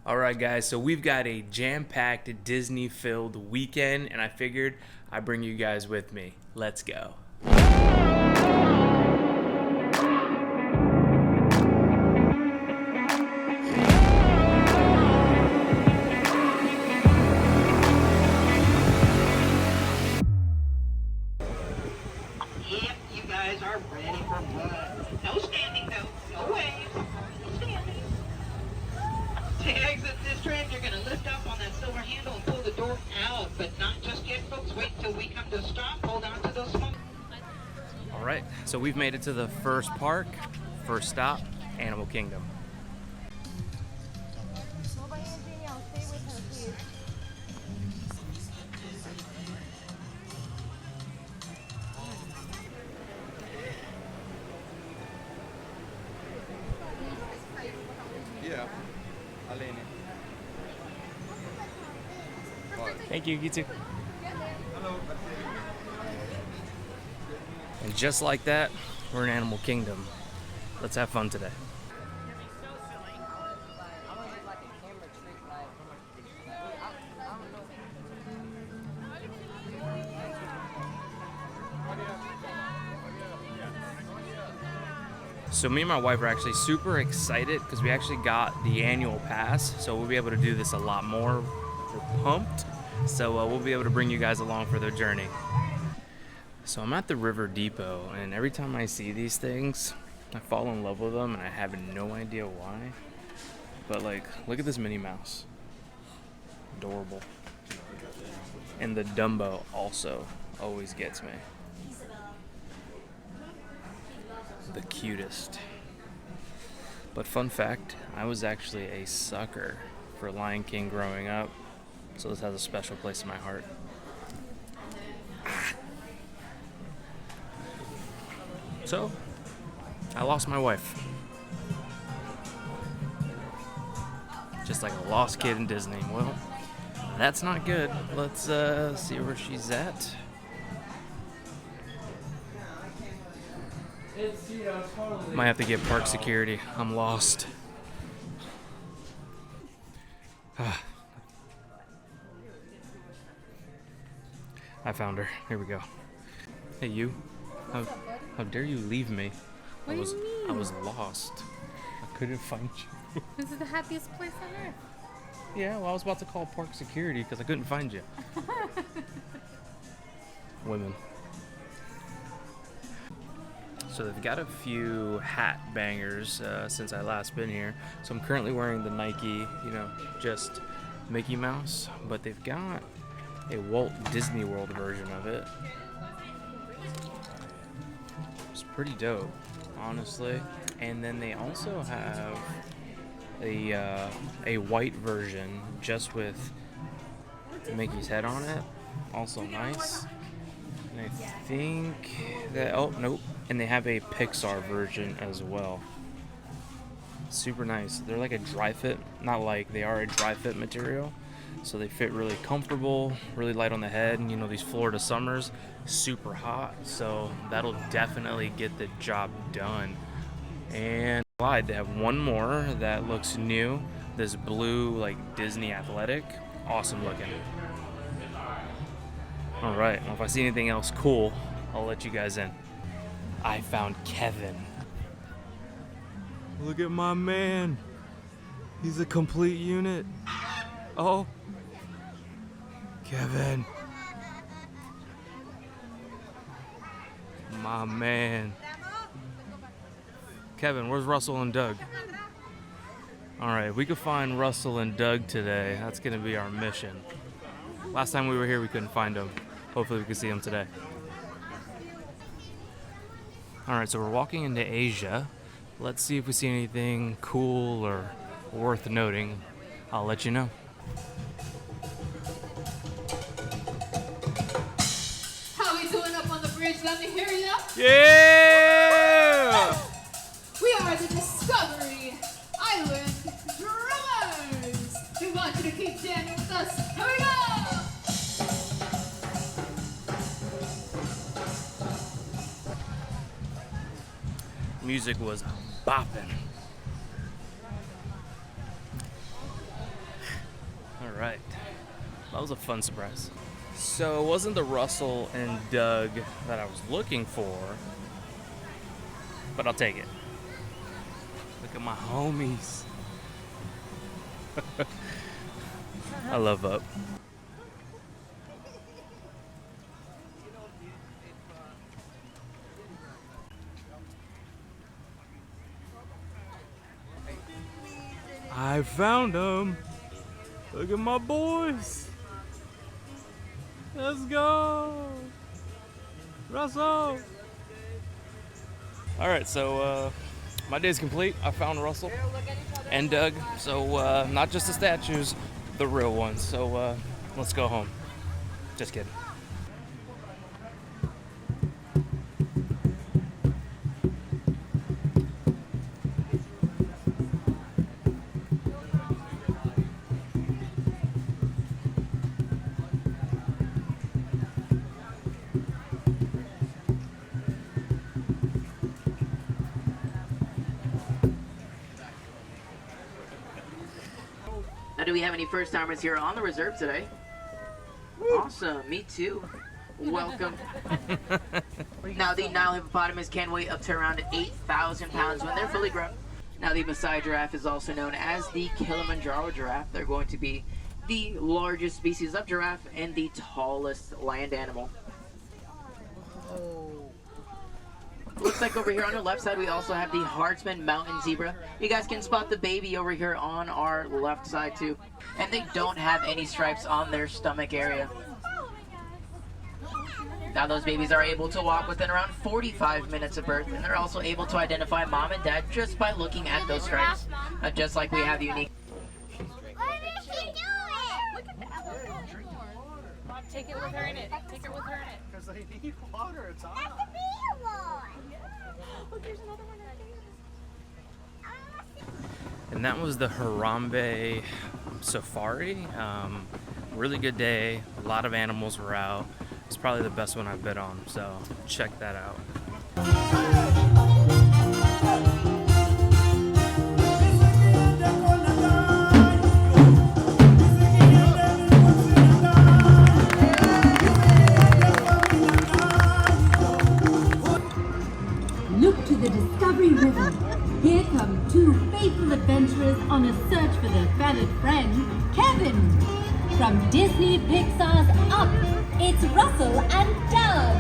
Alright guys, so we've got a jam-packed Disney-filled weekend, and I figured I'd bring you guys with me. Let's go. Yep, you guys are ready for blood. No standing though, no waves, no standing. To exit this train, you're going to lift up on that silver handle and pull the door out, but not just yet, folks. Wait till we come to a stop. Hold on to those smoke. Alright, so we've made it to the first park, first stop, Animal Kingdom. Yeah. Thank you, you too. And just like that, we're in Animal Kingdom. Let's have fun today. So me and my wife are actually super excited because we actually got the annual pass, so we'll be able to do this a lot more. We're pumped, so we'll be able to bring you guys along for the journey. So I'm at the River Depot, and every time I see these things, I fall in love with them, and I have no idea why. But like, look at this Minnie Mouse. Adorable. And the Dumbo also always gets me. The cutest. But fun fact, I was actually a sucker for Lion King growing up, so this has a special place in my heart. So, I lost my wife. Just like a lost kid in Disney. Well, that's not good. Let's see where she's at. Might have to get park security. I'm lost. I found her. Here we go. Hey, you. How dare you leave me? What do you mean? I was lost. I couldn't find you. This is the happiest place on earth. Yeah, well, I was about to call park security because I couldn't find you. Women. So they've got a few hat bangers since I last been here. So I'm currently wearing the Nike, just Mickey Mouse, but they've got a Walt Disney World version of it. It's pretty dope, honestly. And then they also have a white version just with Mickey's head on it. Also nice. And I think that, oh, nope. And they have a Pixar version as well. Super nice. They're like a dry fit. Not like, they are a dry fit material. So they fit really comfortable, really light on the head. And these Florida summers, super hot. So that'll definitely get the job done. And they have one more that looks new. This blue, like Disney athletic. Awesome looking. All right, well, if I see anything else cool, I'll let you guys in. I found Kevin. Look at my man. He's a complete unit. Oh. Kevin. My man. Kevin, where's Russell and Doug? All right, if we could find Russell and Doug today, that's gonna be our mission. Last time we were here, we couldn't find them. Hopefully we can see them today. All right, so we're walking into Asia. Let's see if we see anything cool or worth noting. I'll let you know. How we doing up on the bridge? Let me hear ya. Yeah! We are the Discovery Island Drummers. We want you to keep jamming with us. Here we go. Music was bopping. right. That was a fun surprise. So it wasn't the Russell and Doug that I was looking for, but I'll take it. Look at my homies. I love Up. I found them. Look at my boys. Let's go. Russell. All right, so my day's complete. I found Russell and Doug. So not just the statues, the real ones. So let's go home. Just kidding. Now, do we have any first timers here on the reserve today? Awesome, me too. Welcome. Now, the Nile hippopotamus can weigh up to around 8,000 pounds when they're fully grown. Now, the Maasai giraffe is also known as the Kilimanjaro giraffe. They're going to be the largest species of giraffe and the tallest land animal. Looks like over here on the left side, we also have the Hartsman Mountain Zebra. You guys can spot the baby over here on our left side too. And they don't have any stripes on their stomach area. Now those babies are able to walk within around 45 minutes of birth, and they're also able to identify mom and dad just by looking at those stripes. Just like we have unique. What did she do it? Look at that. Mom, take it with her in it. Take it with her in it. Because they need water, it's on. That's the big one. Look, there's another one right there. And that was the Harambe Safari. Really good day. A lot of animals were out. It's probably the best one I've been on, so check that out. Look to the Discovery River. Here come two faithful adventurers on a search for their feathered friend, Kevin. From Disney Pixar's Up, it's Russell and Doug.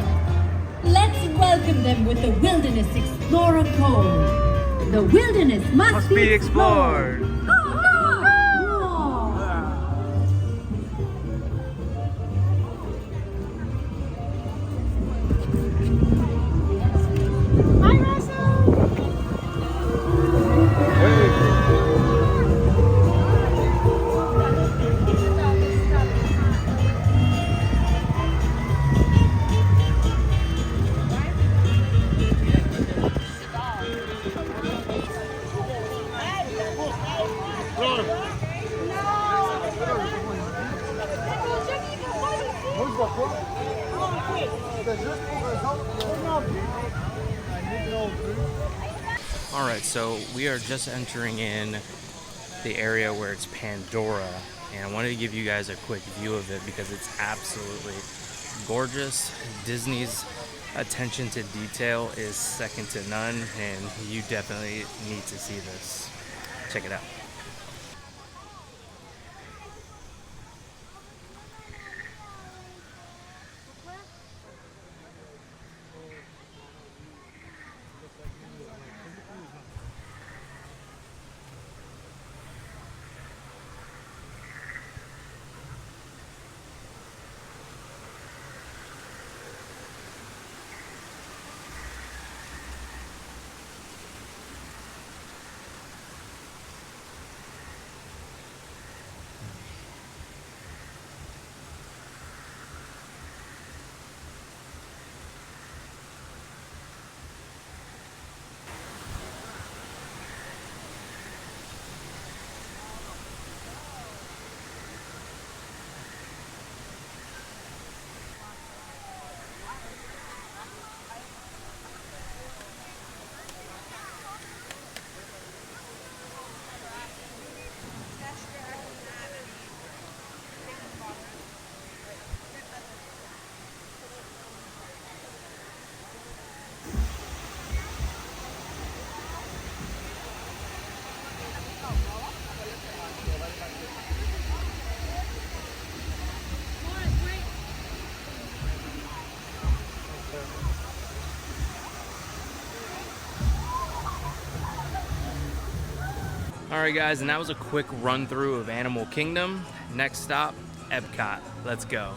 Let's welcome them with the Wilderness Explorer Code. The wilderness must be explored. Go, go, go. Hi, Russell. Alright, so we are just entering in the area where it's Pandora, and I wanted to give you guys a quick view of it because it's absolutely gorgeous. Disney's attention to detail is second to none, and you definitely need to see this. Check it out. Alright guys, and that was a quick run through of Animal Kingdom. Next stop, Epcot. Let's go.